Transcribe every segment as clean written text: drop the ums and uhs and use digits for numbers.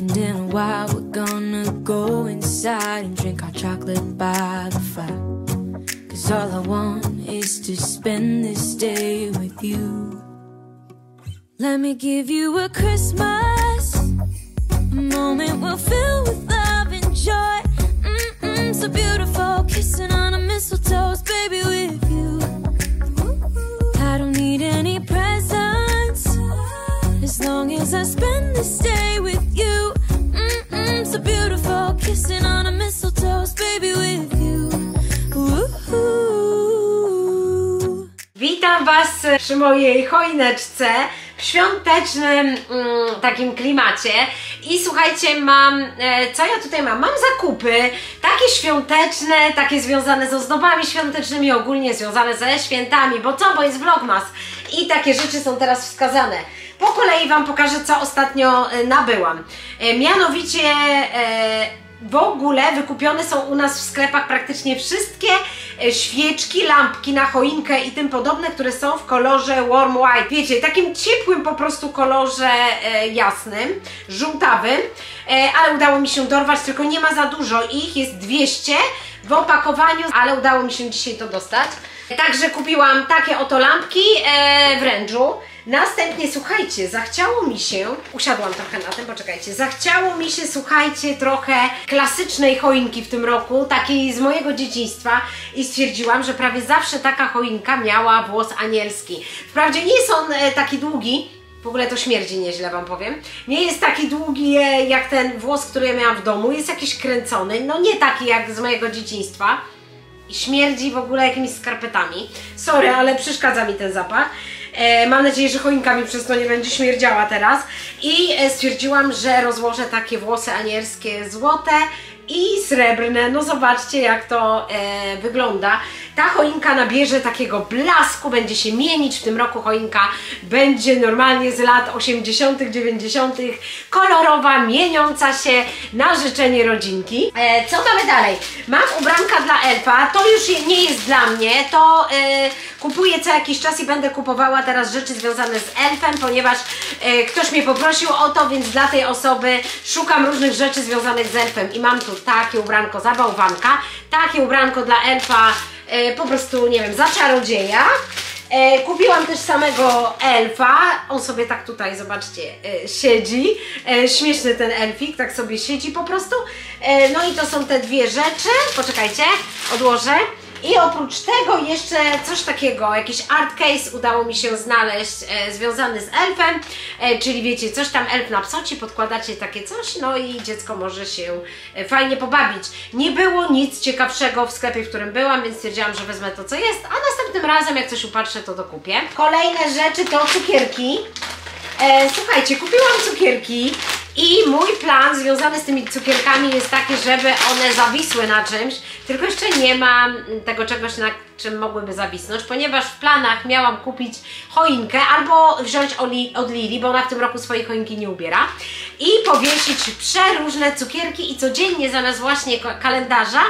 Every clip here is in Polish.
And in a while we're gonna go inside and drink our chocolate by the fire. 'Cause all I want is to spend this day with you. Let me give you a Christmas, a moment we'll fill with love and joy. So beautiful, kissing on a mistletoe, baby, with you. I don't need any presents, as long as I spend this day with you. So beautiful, kissing on a mistletoe, baby, with you. Witam Was przy mojej choineczce w świątecznym takim klimacie. I słuchajcie, mam, co ja tutaj mam? Mam zakupy takie świąteczne, takie związane z ozdobami świątecznymi, ogólnie związane ze świętami, bo co? Bo jest vlogmas i takie rzeczy są teraz wskazane. Po kolei Wam pokażę, co ostatnio nabyłam. Mianowicie w ogóle wykupione są u nas w sklepach praktycznie wszystkie świeczki, lampki na choinkę i tym podobne, które są w kolorze warm white. Wiecie, takim ciepłym po prostu kolorze jasnym, żółtawym, ale udało mi się dorwać, tylko nie ma za dużo ich, jest 200 w opakowaniu, ale udało mi się dzisiaj to dostać. Także kupiłam takie oto lampki w rężu. Następnie, słuchajcie, zachciało mi się, usiadłam trochę na tym, poczekajcie, zachciało mi się, słuchajcie, trochę klasycznej choinki w tym roku, takiej z mojego dzieciństwa i stwierdziłam, że prawie zawsze taka choinka miała włos anielski. Wprawdzie nie jest on taki długi, w ogóle to śmierdzi nieźle Wam powiem, nie jest taki długi jak ten włos, który ja miałam w domu, jest jakiś kręcony, no nie taki jak z mojego dzieciństwa. I śmierdzi w ogóle jakimiś skarpetami. Sorry, ale przeszkadza mi ten zapach. Mam nadzieję, że choinka mi przez to nie będzie śmierdziała teraz. I stwierdziłam, że rozłożę takie włosy anielskie złote i srebrne. No zobaczcie, jak to wygląda. Ta choinka nabierze takiego blasku, będzie się mienić. W tym roku choinka będzie normalnie z lat 80., 90., kolorowa, mieniąca się na życzenie rodzinki. Co mamy dalej? Mam ubranka dla elfa. To już nie jest dla mnie. To kupuję co jakiś czas i będę kupowała teraz rzeczy związane z elfem, ponieważ ktoś mnie poprosił o to, więc dla tej osoby szukam różnych rzeczy związanych z elfem. I mam tu takie ubranko za bałwanka, takie ubranko dla elfa, po prostu, nie wiem, za czarodzieja. Kupiłam też samego elfa, on sobie tak tutaj, zobaczcie, siedzi. Śmieszny ten elfik, tak sobie siedzi po prostu. No i to są te dwie rzeczy, poczekajcie, odłożę. I oprócz tego jeszcze coś takiego, jakiś art case udało mi się znaleźć związany z elfem, czyli wiecie, coś tam elf napsoci, podkładacie takie coś, no i dziecko może się fajnie pobawić. Nie było nic ciekawszego w sklepie, w którym byłam, więc stwierdziłam, że wezmę to, co jest, a następnym razem, jak coś upatrzę, to dokupię. Kolejne rzeczy to cukierki. Słuchajcie, kupiłam cukierki i mój plan związany z tymi cukierkami jest taki, żeby one zawisły na czymś, tylko jeszcze nie mam tego czegoś, na czym mogłyby zawisnąć, ponieważ w planach miałam kupić choinkę albo wziąć od Lili, bo ona w tym roku swojej choinki nie ubiera, i powiesić przeróżne cukierki i codziennie zamiast właśnie kalendarza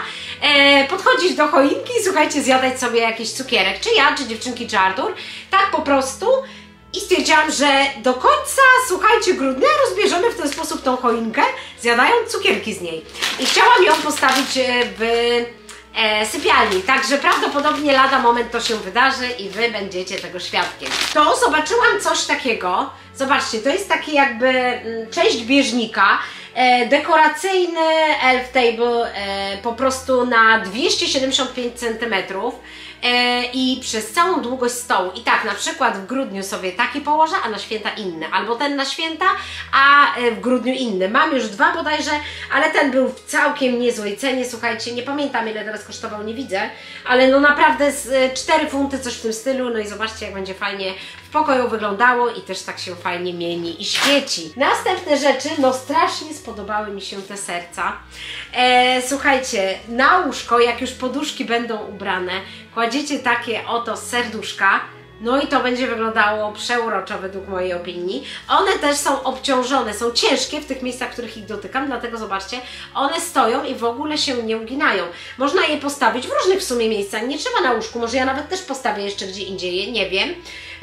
podchodzić do choinki i słuchajcie, zjadać sobie jakiś cukierek, czy ja, czy dziewczynki, czy Artur, tak po prostu. I stwierdziłam, że do końca, słuchajcie, grudnia rozbierzemy w ten sposób tą choinkę, zjadając cukierki z niej. I chciałam ją postawić w sypialni, także prawdopodobnie lada moment to się wydarzy i Wy będziecie tego świadkiem. To zobaczyłam coś takiego, zobaczcie, to jest taki jakby część bieżnika, dekoracyjny elf table, po prostu na 275 cm. I przez całą długość stołu. I tak, na przykład w grudniu sobie taki położę, a na święta inny. Albo ten na święta, a w grudniu inny. Mam już dwa bodajże, ale ten był w całkiem niezłej cenie. Słuchajcie, nie pamiętam, ile teraz kosztował, nie widzę, ale no naprawdę z 4 funty, coś w tym stylu. No i zobaczcie, jak będzie fajnie w pokoju wyglądało i też tak się fajnie mieni i świeci. Następne rzeczy, no strasznie spodobały mi się te serca. Słuchajcie, na łóżko, jak już poduszki będą ubrane, kładziecie takie oto serduszka. No i to będzie wyglądało przeuroczo według mojej opinii. One też są obciążone, są ciężkie w tych miejscach, w których ich dotykam, dlatego zobaczcie, one stoją i w ogóle się nie uginają. Można je postawić w różnych w sumie miejscach, nie trzeba na łóżku, może ja nawet też postawię jeszcze gdzie indziej, nie wiem.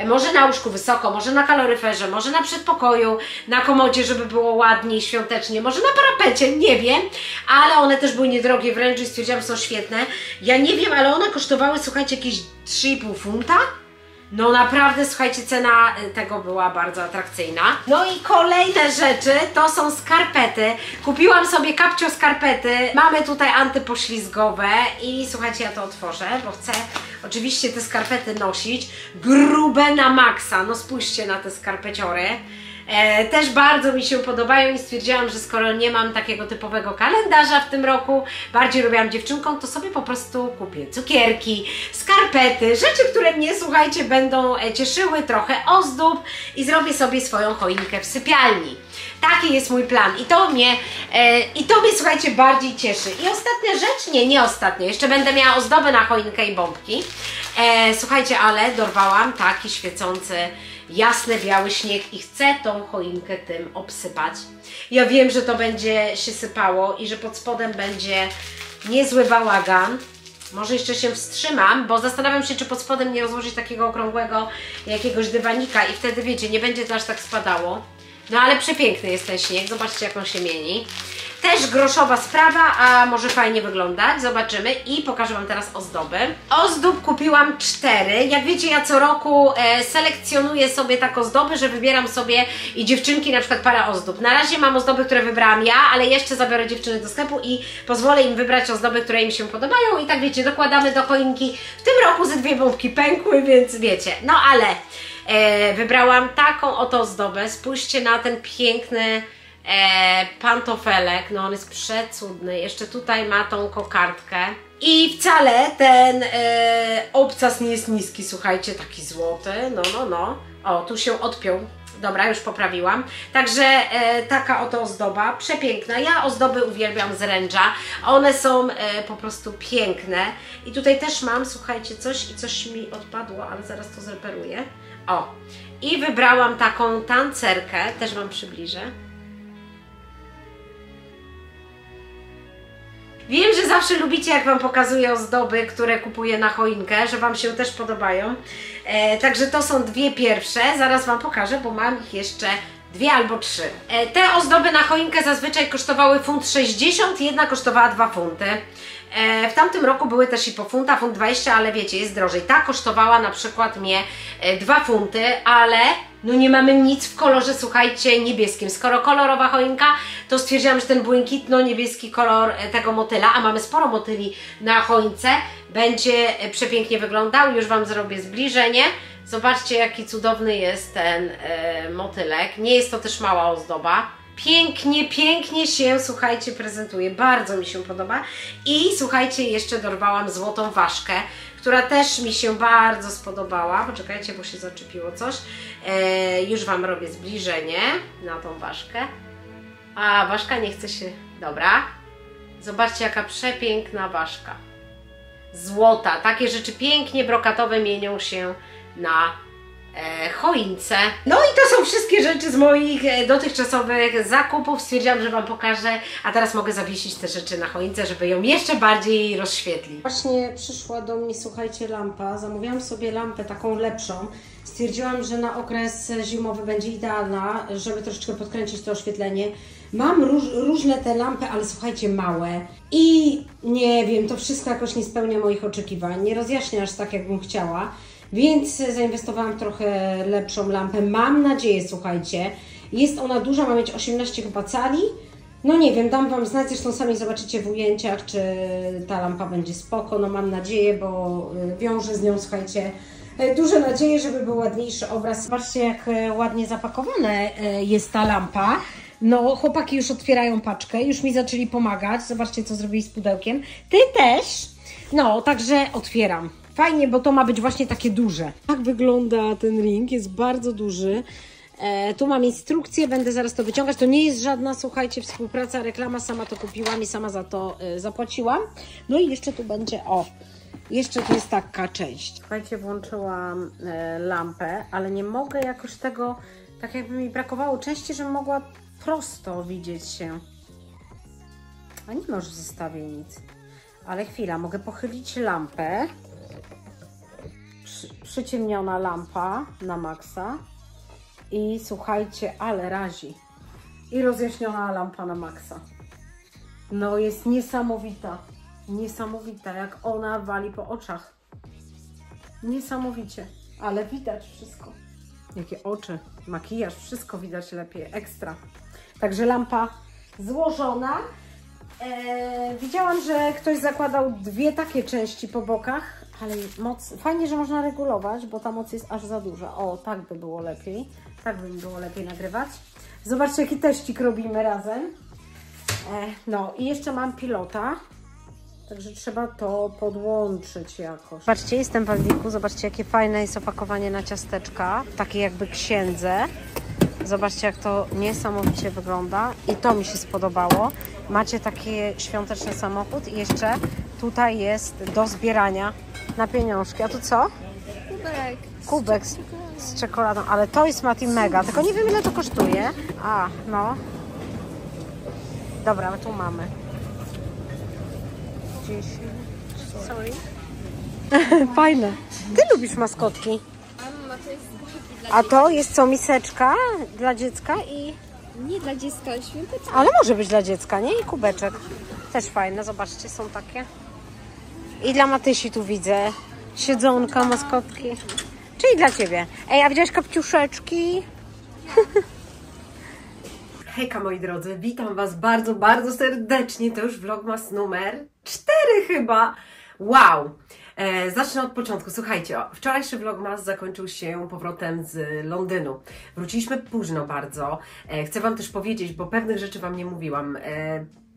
Może na łóżku wysoko, może na kaloryferze, może na przedpokoju, na komodzie, żeby było ładniej, świątecznie, może na parapecie, nie wiem, ale one też były niedrogie wręcz i stwierdziłam, że są świetne. Ja nie wiem, ale one kosztowały, słuchajcie, jakieś 3,5 funta. No naprawdę, słuchajcie, cena tego była bardzo atrakcyjna. No i kolejne rzeczy to są skarpety. Kupiłam sobie kapcio skarpety. Mamy tutaj antypoślizgowe i słuchajcie, ja to otworzę, bo chcę oczywiście te skarpety nosić. Grube na maksa, no spójrzcie na te skarpeciory. Też bardzo mi się podobają i stwierdziłam, że skoro nie mam takiego typowego kalendarza w tym roku, bardziej robiłam dziewczynką, to sobie po prostu kupię cukierki, skarpety, rzeczy, które mnie, słuchajcie, będą cieszyły, trochę ozdób i zrobię sobie swoją choinkę w sypialni. Taki jest mój plan i to mnie, słuchajcie, bardziej cieszy. I ostatnia rzecz, nie ostatnia, jeszcze będę miała ozdoby na choinkę i bombki. Słuchajcie, ale dorwałam taki świecący jasny, biały śnieg i chcę tą choinkę tym obsypać. Ja wiem, że to będzie się sypało i że pod spodem będzie niezły bałagan. Może jeszcze się wstrzymam, bo zastanawiam się, czy pod spodem nie rozłożyć takiego okrągłego jakiegoś dywanika i wtedy, wiecie, nie będzie to aż tak spadało. No ale przepiękny jest ten śnieg, zobaczcie, jak on się mieni. Też groszowa sprawa, a może fajnie wyglądać, zobaczymy i pokażę Wam teraz ozdoby. Ozdób kupiłam 4, jak wiecie, ja co roku selekcjonuję sobie tak ozdoby, że wybieram sobie i dziewczynki na przykład parę ozdób. Na razie mam ozdoby, które wybrałam ja, ale jeszcze zabiorę dziewczyny do sklepu i pozwolę im wybrać ozdoby, które im się podobają i tak wiecie, dokładamy do choinki. W tym roku ze 2 bombki pękły, więc wiecie, no ale wybrałam taką oto ozdobę, spójrzcie na ten piękny pantofelek, no on jest przecudny, jeszcze tutaj ma tą kokardkę i wcale ten obcas nie jest niski, słuchajcie, taki złoty, no, o, tu się odpiął, dobra, już poprawiłam, także taka oto ozdoba, przepiękna, ja ozdoby uwielbiam z ręcza, one są po prostu piękne i tutaj też mam, słuchajcie, coś mi odpadło, ale zaraz to zreperuję, o, i wybrałam taką tancerkę, też Wam przybliżę. Wiem, że zawsze lubicie, jak Wam pokazuję ozdoby, które kupuję na choinkę, że Wam się też podobają. Także to są 2 pierwsze, zaraz Wam pokażę, bo mam ich jeszcze 2 albo 3. Te ozdoby na choinkę zazwyczaj kosztowały 1,60 f, jedna kosztowała 2 funty. W tamtym roku były też i po funta, 1,20 f, ale wiecie, jest drożej. Ta kosztowała na przykład mnie 2 funty, ale no nie mamy nic w kolorze, słuchajcie, niebieskim. Skoro kolorowa choinka, to stwierdziłam, że ten błękitno-niebieski kolor tego motyla, a mamy sporo motyli na choince, będzie przepięknie wyglądał. Już Wam zrobię zbliżenie. Zobaczcie, jaki cudowny jest ten motylek. Nie jest to też mała ozdoba. Pięknie się, słuchajcie, prezentuje. Bardzo mi się podoba. I słuchajcie, jeszcze dorwałam złotą ważkę, która też mi się bardzo spodobała. Poczekajcie, bo się zaczepiło coś. Już Wam robię zbliżenie na tą ważkę. A, ważka nie chce się... Dobra. Zobaczcie, jaka przepiękna ważka. Złota. Takie rzeczy pięknie brokatowe mienią się na choince. No i to są wszystkie rzeczy z moich dotychczasowych zakupów. Stwierdziłam, że Wam pokażę, a teraz mogę zawiesić te rzeczy na choince, żeby ją jeszcze bardziej rozświetlić. Właśnie przyszła do mnie, słuchajcie, lampa. Zamówiłam sobie lampę taką lepszą. Stwierdziłam, że na okres zimowy będzie idealna, żeby troszeczkę podkręcić to oświetlenie. Mam różne te lampy, ale słuchajcie, małe. I nie wiem, to wszystko jakoś nie spełnia moich oczekiwań. Nie rozjaśnia aż tak, jakbym chciała. Więc zainwestowałam w trochę lepszą lampę. Mam nadzieję, słuchajcie, jest ona duża, ma mieć 18 chyba cali. No nie wiem, dam Wam znać, zresztą sami zobaczycie w ujęciach, czy ta lampa będzie spoko. No mam nadzieję, bo wiążę z nią, słuchajcie, duże nadzieje, żeby był ładniejszy obraz. Zobaczcie, jak ładnie zapakowana jest ta lampa. No, chłopaki już otwierają paczkę, już mi zaczęli pomagać. Zobaczcie, co zrobili z pudełkiem. Ty też. No, także otwieram. Fajnie, bo to ma być właśnie takie duże. Tak wygląda ten ring, jest bardzo duży. Tu mam instrukcję, będę zaraz to wyciągać. To nie jest żadna, słuchajcie, współpraca, reklama, sama to kupiłam i sama za to zapłaciłam. No i jeszcze tu będzie, o, Jeszcze tu jest taka część. Słuchajcie, włączyłam lampę, ale nie mogę jakoś tego, tak jakby mi brakowało części, żebym mogła prosto widzieć się. A nie masz w zestawie nic. Ale chwila, mogę pochylić lampę. Przyciemniona lampa na maksa. I słuchajcie, ale razi. I rozjaśniona lampa na maksa. No jest niesamowita. Niesamowita, jak ona wali po oczach. Niesamowicie. Ale widać wszystko. Jakie oczy, makijaż, wszystko widać lepiej. Ekstra. Także lampa złożona. Widziałam, że ktoś zakładał dwie takie części po bokach, ale moc, fajnie, że można regulować, bo ta moc jest aż za duża. O, tak by było lepiej. Tak by mi było lepiej nagrywać. Zobaczcie, jaki teścik robimy razem. No i jeszcze mam pilota. Także trzeba to podłączyć jakoś. Zobaczcie, jestem w Aldiku. Zobaczcie, jakie fajne jest opakowanie na ciasteczka. W takiej jakby księdze. Zobaczcie, jak to niesamowicie wygląda. I to mi się spodobało. Macie taki świąteczny samochód i jeszcze tutaj jest do zbierania na pieniążki. A tu co? Kubek. Kubek z czekoladą. Ale to jest Mati mega. Tylko nie wiem, ile to kosztuje. A, no. Dobra, tu mamy. 10. Sorry. Fajne. Ty lubisz maskotki. Mama, to jest bajki dla A to jest co, miseczka dla dziecka i... Nie dla dziecka, ale świąteczne. Ale może być dla dziecka, nie? I kubeczek. Też fajne, zobaczcie, są takie. I dla Matysi tu widzę. Siedzonka, maskotki. Czyli dla Ciebie. Ej, a widziałaś kapciuszeczki? Hejka, moi drodzy, witam Was bardzo, bardzo serdecznie. To już vlogmas numer 4 chyba. Wow! Zacznę od początku. Słuchajcie, wczorajszy vlogmas zakończył się powrotem z Londynu. Wróciliśmy późno bardzo. Chcę Wam też powiedzieć, bo pewnych rzeczy Wam nie mówiłam.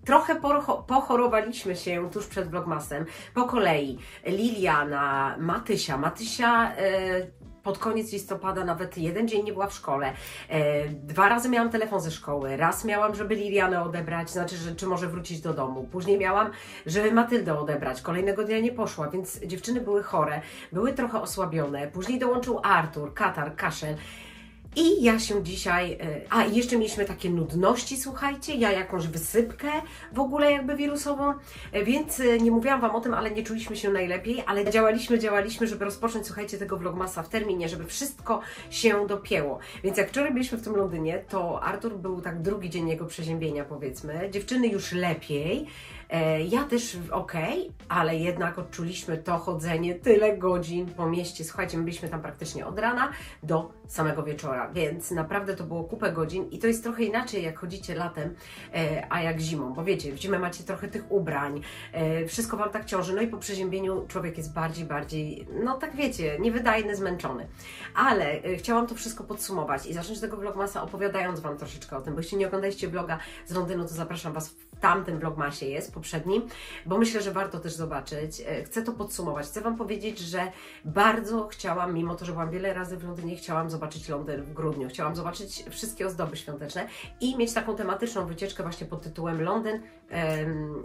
Trochę pochorowaliśmy się tuż przed vlogmasem. Po kolei Liliana, Matysia pod koniec listopada nawet jeden dzień nie była w szkole. 2 razy miałam telefon ze szkoły. Raz miałam, żeby Lilianę odebrać, znaczy, że czy może wrócić do domu. Później miałam, żeby Matyldę odebrać. Kolejnego dnia nie poszła, więc dziewczyny były chore, były trochę osłabione. Później dołączył Artur, katar, kaszel. I ja się dzisiaj, i jeszcze mieliśmy takie nudności, słuchajcie, ja jakąś wysypkę w ogóle jakby wirusową, więc nie mówiłam Wam o tym, ale nie czuliśmy się najlepiej, ale działaliśmy, żeby rozpocząć, słuchajcie, tego vlogmasa w terminie, żeby wszystko się dopięło. Więc jak wczoraj byliśmy w tym Londynie, to Artur był tak drugi dzień jego przeziębienia, powiedzmy, dziewczyny już lepiej, ja też okej, ale jednak odczuliśmy to chodzenie tyle godzin po mieście. Słuchajcie, my byliśmy tam praktycznie od rana do samego wieczora, więc naprawdę to było kupę godzin i to jest trochę inaczej, jak chodzicie latem, a jak zimą, bo wiecie, w zimę macie trochę tych ubrań, wszystko Wam tak ciąży, no i po przeziębieniu człowiek jest bardziej, no tak wiecie, niewydajny, zmęczony. Ale chciałam to wszystko podsumować i zacząć tego vlogmasa opowiadając Wam troszeczkę o tym, bo jeśli nie oglądaliście vloga z Londynu, to zapraszam Was, w tamtym vlogmasie jest, poprzednim, bo myślę, że warto też zobaczyć. Chcę to podsumować. Chcę Wam powiedzieć, że bardzo chciałam, mimo to, że byłam wiele razy w Londynie, chciałam zobaczyć Londyn w grudniu. Chciałam zobaczyć wszystkie ozdoby świąteczne i mieć taką tematyczną wycieczkę właśnie pod tytułem Londyn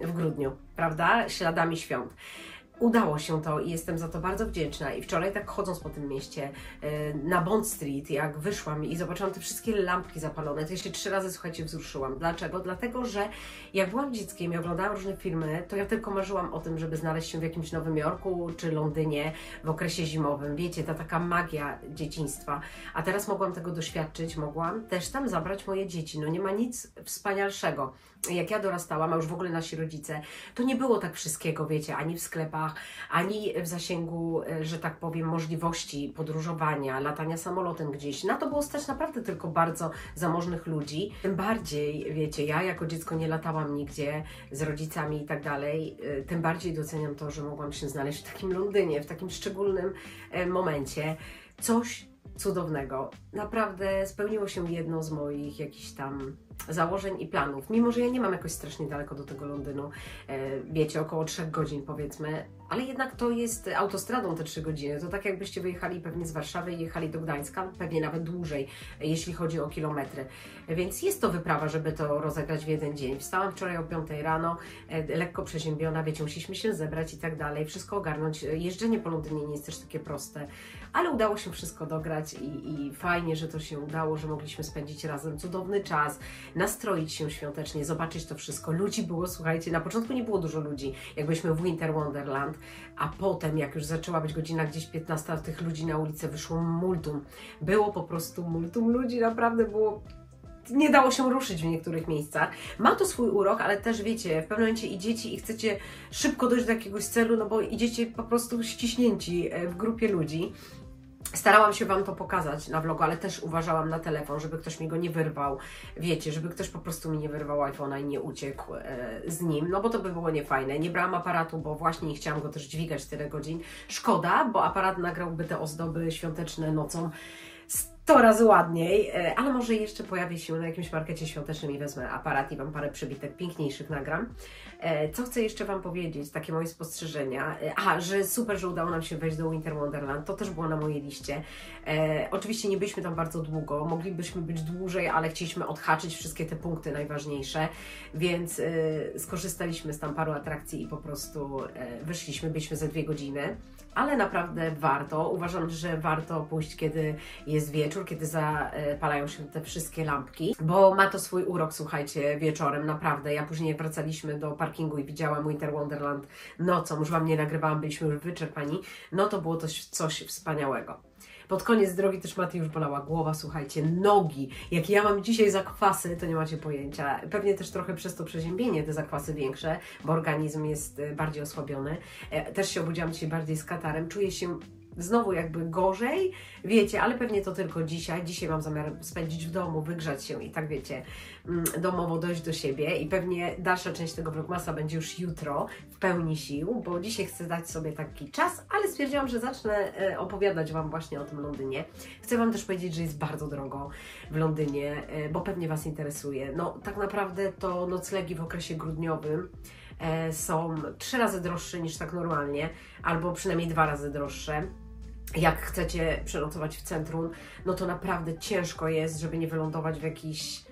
w grudniu, prawda? Śladami świąt. Udało się to i jestem za to bardzo wdzięczna. I wczoraj tak chodząc po tym mieście na Bond Street, jak wyszłam i zobaczyłam te wszystkie lampki zapalone, to jeszcze 3 razy, słuchajcie, wzruszyłam. Dlaczego? Dlatego, że jak byłam dzieckiem i oglądałam różne filmy, to ja tylko marzyłam o tym, żeby znaleźć się w jakimś Nowym Jorku czy Londynie w okresie zimowym. Wiecie, ta taka magia dzieciństwa. A teraz mogłam tego doświadczyć, mogłam też tam zabrać moje dzieci. No nie ma nic wspanialszego. Jak ja dorastałam, a już w ogóle nasi rodzice, to nie było tak wszystkiego, wiecie, ani w sklepach, ani w zasięgu, że tak powiem, możliwości podróżowania, latania samolotem gdzieś. Na to było stać naprawdę tylko bardzo zamożnych ludzi. Tym bardziej, wiecie, ja jako dziecko nie latałam nigdzie z rodzicami i tak dalej, tym bardziej doceniam to, że mogłam się znaleźć w takim Londynie, w takim szczególnym momencie. Coś cudownego. Naprawdę spełniło się jedno z moich jakichś tam założeń i planów. Mimo że ja nie mam jakoś strasznie daleko do tego Londynu, wiecie, około 3 godzin powiedzmy, ale jednak to jest autostradą te 3 godziny. To tak jakbyście wyjechali pewnie z Warszawy i jechali do Gdańska, pewnie nawet dłużej, jeśli chodzi o kilometry. Więc jest to wyprawa, żeby to rozegrać w jeden dzień. Wstałam wczoraj o 5 rano, lekko przeziębiona, wiecie, musieliśmy się zebrać i tak dalej, wszystko ogarnąć. Jeżdżenie po Londynie nie jest też takie proste, ale udało się wszystko dograć i fajnie, że to się udało, że mogliśmy spędzić razem cudowny czas, nastroić się świątecznie, zobaczyć to wszystko. Ludzi było, słuchajcie, na początku nie było dużo ludzi, jak byliśmy w Winter Wonderland, a potem, jak już zaczęła być godzina gdzieś 15, tych ludzi na ulicę wyszło multum. Było po prostu multum ludzi, naprawdę było... Nie dało się ruszyć w niektórych miejscach. Ma to swój urok, ale też wiecie, w pewnym momencie idziecie i chcecie szybko dojść do jakiegoś celu, no bo idziecie po prostu ściśnięci w grupie ludzi. Starałam się Wam to pokazać na vlogu, ale też uważałam na telefon, żeby ktoś mi go nie wyrwał. Wiecie, żeby ktoś po prostu mi nie wyrwał iPhone'a i nie uciekł z nim, no bo to by było niefajne. Nie brałam aparatu, bo właśnie nie chciałam go też dźwigać tyle godzin. Szkoda, bo aparat nagrałby te ozdoby świąteczne nocą 100 razy ładniej, ale może jeszcze pojawi się na jakimś markecie świątecznym i wezmę aparat i Wam parę przebitek piękniejszych nagram. Co chcę jeszcze Wam powiedzieć, takie moje spostrzeżenia. Że super, że udało nam się wejść do Winter Wonderland, to też było na mojej liście. Oczywiście nie byliśmy tam bardzo długo, moglibyśmy być dłużej, ale chcieliśmy odhaczyć wszystkie te punkty najważniejsze, więc skorzystaliśmy z tam paru atrakcji i po prostu wyszliśmy, byliśmy ze 2 godziny. Ale naprawdę warto. Uważam, że warto pójść, kiedy jest wieczór, kiedy zapalają się te wszystkie lampki, bo ma to swój urok, słuchajcie, wieczorem, naprawdę. Ja później wracaliśmy do parkingu i widziałam Winter Wonderland nocą, już Wam nie nagrywałam, byliśmy już wyczerpani, no to było to coś wspaniałego. Pod koniec drogi też Maty już bolała głowa, słuchajcie, nogi. Jak ja mam dzisiaj zakwasy, to nie macie pojęcia. Pewnie też trochę przez to przeziębienie te zakwasy większe, bo organizm jest bardziej osłabiony. Też się obudziłam dzisiaj bardziej z katarem. Czuję się znowu jakby gorzej, wiecie, ale pewnie to tylko dzisiaj. Dzisiaj mam zamiar spędzić w domu, wygrzać się i tak wiecie, domowo dojść do siebie i pewnie dalsza część tego vlogmasa będzie już jutro w pełni sił, bo dzisiaj chcę dać sobie taki czas, ale stwierdziłam, że zacznę opowiadać Wam właśnie o tym Londynie. Chcę Wam też powiedzieć, że jest bardzo drogo w Londynie, bo pewnie Was interesuje. No tak naprawdę to noclegi w okresie grudniowym są 3 razy droższe niż tak normalnie, albo przynajmniej 2 razy droższe. Jak chcecie przenocować w centrum, no to naprawdę ciężko jest, żeby nie wylądować w jakichś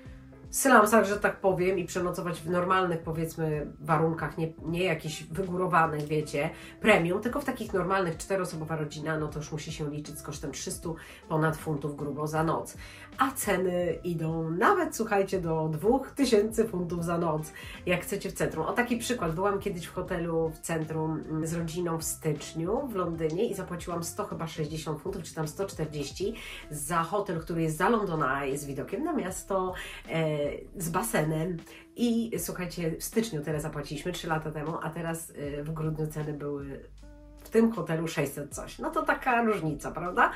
slumsach, że tak powiem, i przenocować w normalnych, powiedzmy, warunkach, nie jakichś wygórowanych, wiecie, premium, tylko w takich normalnych, 4-osobowa rodzina, no to już musi się liczyć z kosztem 300 ponad funtów grubo za noc. A ceny idą nawet, słuchajcie, do 2000 funtów za noc, jak chcecie w centrum. O taki przykład, byłam kiedyś w hotelu w centrum z rodziną w styczniu w Londynie i zapłaciłam 100 chyba 60 funtów, czy tam 140 za hotel, który jest za London Eye, z widokiem na miasto, z basenem i słuchajcie, w styczniu tyle zapłaciliśmy 3 lata temu, a teraz w grudniu ceny były w tym hotelu 600 coś. No to taka różnica, prawda?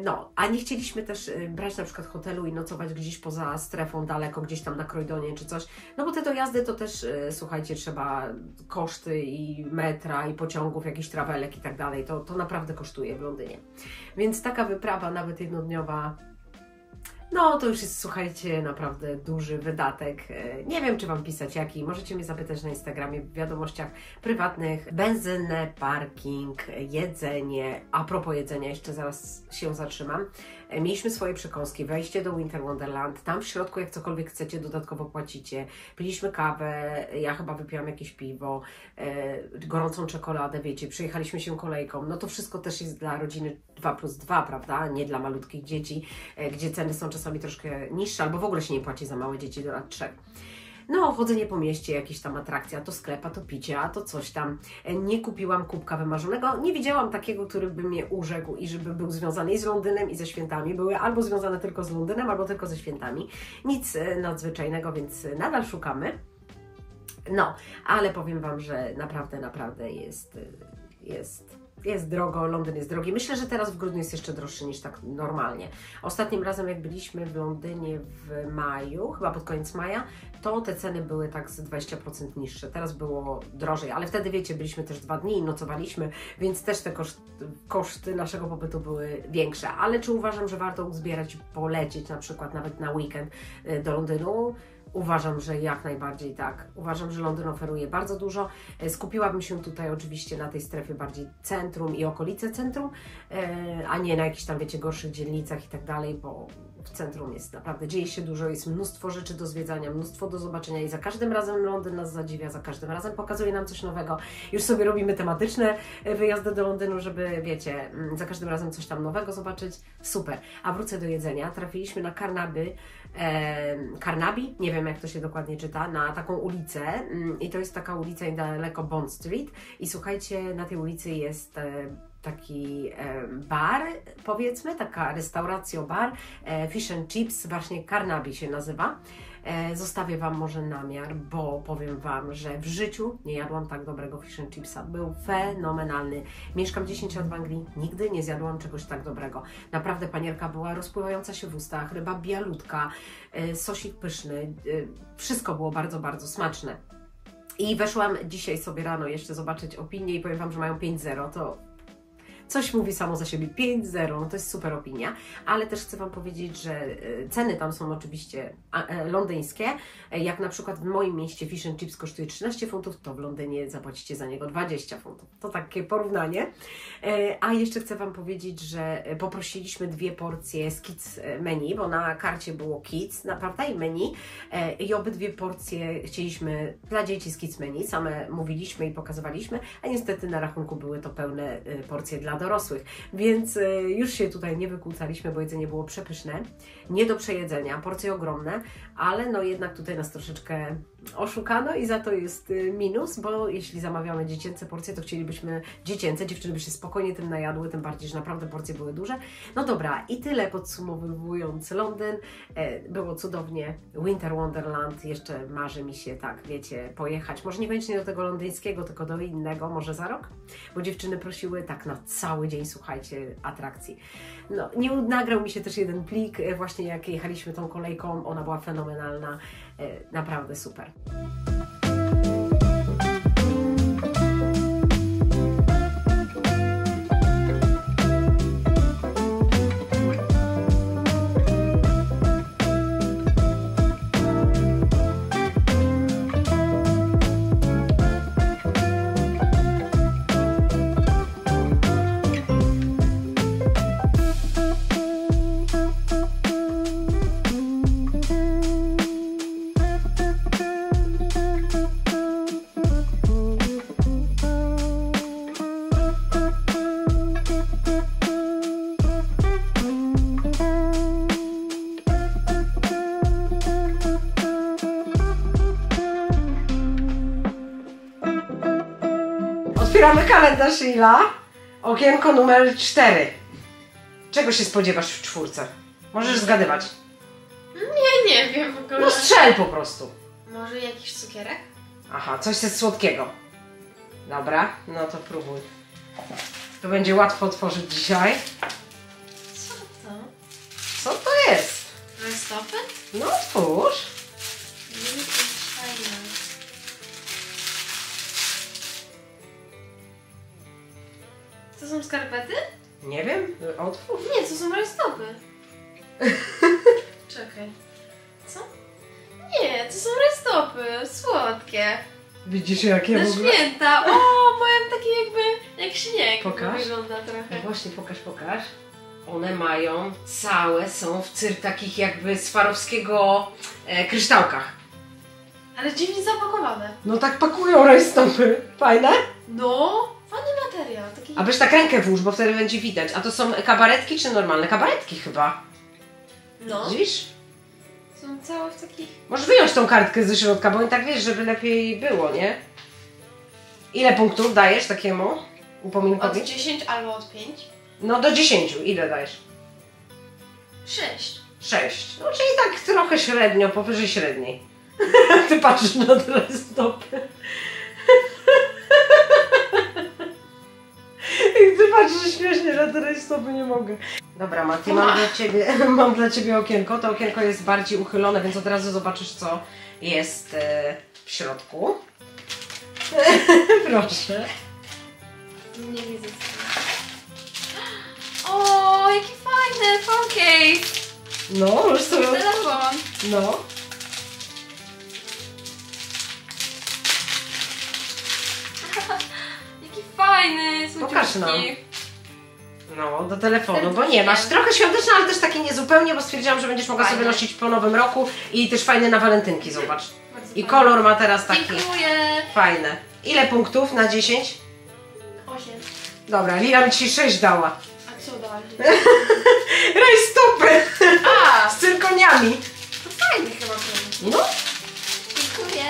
No, a nie chcieliśmy też brać na przykład hotelu i nocować gdzieś poza strefą, daleko, gdzieś tam na Croydonie czy coś, no bo te dojazdy to też, słuchajcie, trzeba koszty i metra, i pociągów, jakiś trawelek i tak dalej, to naprawdę kosztuje w Londynie. Więc taka wyprawa, nawet jednodniowa, no to już jest, słuchajcie, naprawdę duży wydatek. Nie wiem, czy Wam pisać jaki. Możecie mnie zapytać na Instagramie, w wiadomościach prywatnych. Benzynę, parking, jedzenie. A propos jedzenia, jeszcze zaraz się zatrzymam. Mieliśmy swoje przekąski, wejście do Winter Wonderland. Tam w środku, jak cokolwiek chcecie, dodatkowo płacicie. Piliśmy kawę, ja chyba wypiłam jakieś piwo, gorącą czekoladę, wiecie, przejechaliśmy się kolejką. No to wszystko też jest dla rodziny 2+2, prawda? Nie dla malutkich dzieci, gdzie ceny są czasami troszkę niższe, albo w ogóle się nie płaci za małe dzieci do lat 3. No, chodzenie po mieście, jakieś tam atrakcje, a to sklep, a to picie, a to coś tam. Nie kupiłam kubka wymarzonego, nie widziałam takiego, który by mnie urzekł i żeby był związany i z Londynem, i ze świętami. Były albo związane tylko z Londynem, albo tylko ze świętami. Nic nadzwyczajnego, więc nadal szukamy. No, ale powiem Wam, że naprawdę jest jest drogo, Londyn jest drogi. Myślę, że teraz w grudniu jest jeszcze droższy niż tak normalnie. Ostatnim razem jak byliśmy w Londynie w maju, chyba pod koniec maja, to te ceny były tak z 20% niższe. Teraz było drożej, ale wtedy wiecie, byliśmy też 2 dni i nocowaliśmy, więc też te koszty naszego pobytu były większe. Ale czy uważam, że warto uzbierać i polecieć na przykład nawet na weekend do Londynu? Uważam, że jak najbardziej tak. Uważam, że Londyn oferuje bardzo dużo. Skupiłabym się tutaj oczywiście na tej strefie bardziej centrum i okolice centrum, a nie na jakichś tam, wiecie, gorszych dzielnicach i tak dalej, bo w centrum jest naprawdę, dzieje się dużo, jest mnóstwo rzeczy do zwiedzania, mnóstwo do zobaczenia i za każdym razem Londyn nas zadziwia, za każdym razem pokazuje nam coś nowego. Już sobie robimy tematyczne wyjazdy do Londynu, żeby, wiecie, za każdym razem coś tam nowego zobaczyć. Super. A wrócę do jedzenia. Trafiliśmy na Carnaby, nie wiem jak to się dokładnie czyta, na taką ulicę i to jest taka ulica niedaleko Bond Street i słuchajcie, na tej ulicy jest taki bar, powiedzmy, taka restauracja-bar, Fish and Chips, właśnie Carnaby się nazywa. Zostawię Wam może namiar, bo powiem Wam, że w życiu nie jadłam tak dobrego fish and chipsa. Był fenomenalny. Mieszkam 10 lat w Anglii, nigdy nie zjadłam czegoś tak dobrego. Naprawdę panierka była rozpływająca się w ustach, ryba bialutka, sosik pyszny, wszystko było bardzo, bardzo smaczne. I weszłam dzisiaj sobie rano jeszcze zobaczyć opinię i powiem Wam, że mają 5.0, to coś mówi samo za siebie, 5.0, no to jest super opinia, ale też chcę Wam powiedzieć, że ceny tam są oczywiście londyńskie. Jak na przykład w moim mieście fish and chips kosztuje 13 funtów, to w Londynie zapłacicie za niego 20 funtów. To takie porównanie. A jeszcze chcę Wam powiedzieć, że poprosiliśmy 2 porcje z kids menu, bo na karcie było kids, prawda, i menu. I obydwie porcje chcieliśmy dla dzieci z kids menu, same mówiliśmy i pokazywaliśmy, a niestety na rachunku były to pełne porcje dla dorosłych, więc już się tutaj nie wykłócaliśmy, bo jedzenie było przepyszne, nie do przejedzenia, porcje ogromne, ale no jednak tutaj nas troszeczkę oszukano i za to jest minus, bo jeśli zamawiamy dziecięce porcje, to chcielibyśmy dziewczyny by się spokojnie tym najadły, tym bardziej, że naprawdę porcje były duże. No dobra, i tyle podsumowując Londyn. Było cudownie, Winter Wonderland, jeszcze marzy mi się, tak wiecie, pojechać, może niekoniecznie do tego londyńskiego, tylko do innego, może za rok, bo dziewczyny prosiły tak na cały dzień, słuchajcie, atrakcji. No, nie nagrał mi się też jeden plik, właśnie jak jechaliśmy tą kolejką, ona była fenomenalna, naprawdę super. Otwieramy kalendarz Ila. Okienko numer 4. Czego się spodziewasz w 4? Możesz zgadywać. Nie wiem w ogóle. No strzel po prostu. Może jakiś cukierek? Aha, coś ze słodkiego. Dobra, no to próbuj. To będzie łatwo otworzyć dzisiaj. Co to? Co to jest? Rajstopy? No otwórz. To są skarpety? Nie wiem, otwórz. Nie, to są rajstopy. Czekaj. Co? Nie, to są rajstopy. Słodkie. Widzisz jakie Na w ogóle? święta. O, mają taki jakby jak śnieg. Pokaż. Wygląda No trochę. właśnie, pokaż. One mają, całe są w takich jakby swarowskiego kryształkach. Ale dziwnie zapakowane. No tak pakują rajstopy. Fajne? No, fajny materiał. Taki... A weź tak rękę włóż, bo wtedy będzie widać. A to są kabaretki czy normalne? Kabaretki chyba. No. Widzisz? Są całe w takich... Możesz wyjąć tą kartkę ze środka, bo tak wiesz, żeby lepiej było, nie? Ile punktów dajesz takiemu upominkowi? Od 10 albo od 5? No do 10. Ile dajesz? 6. 6. No czyli tak trochę średnio, powyżej średniej. Ty patrzysz na te stopy. I Patrz, że śmiesznie, że te rajstopy nie mogę. Dobra, Mati, mam dla ciebie okienko. To okienko jest bardziej uchylone, więc od razu zobaczysz, co jest w środku. Proszę. Nie widzę. O, jaki fajny phone case. No, już sobie... Telefon. No. Jaki fajny, Pokaż nam. słodziutki. No, do telefonu, bo nie, masz trochę świąteczny, ale też taki niezupełnie, bo stwierdziłam, że będziesz mogła sobie nosić po nowym roku i też fajny na walentynki, zobacz. Bardzo I fajny. kolor ma teraz taki Dziękuję. fajny. Ile punktów na 10? 8. Dobra, Lila mi ci 6 dała. A co dalej? Rajstopy! A! Z cyrkoniami. To fajny chyba ten. No, Dziękuję.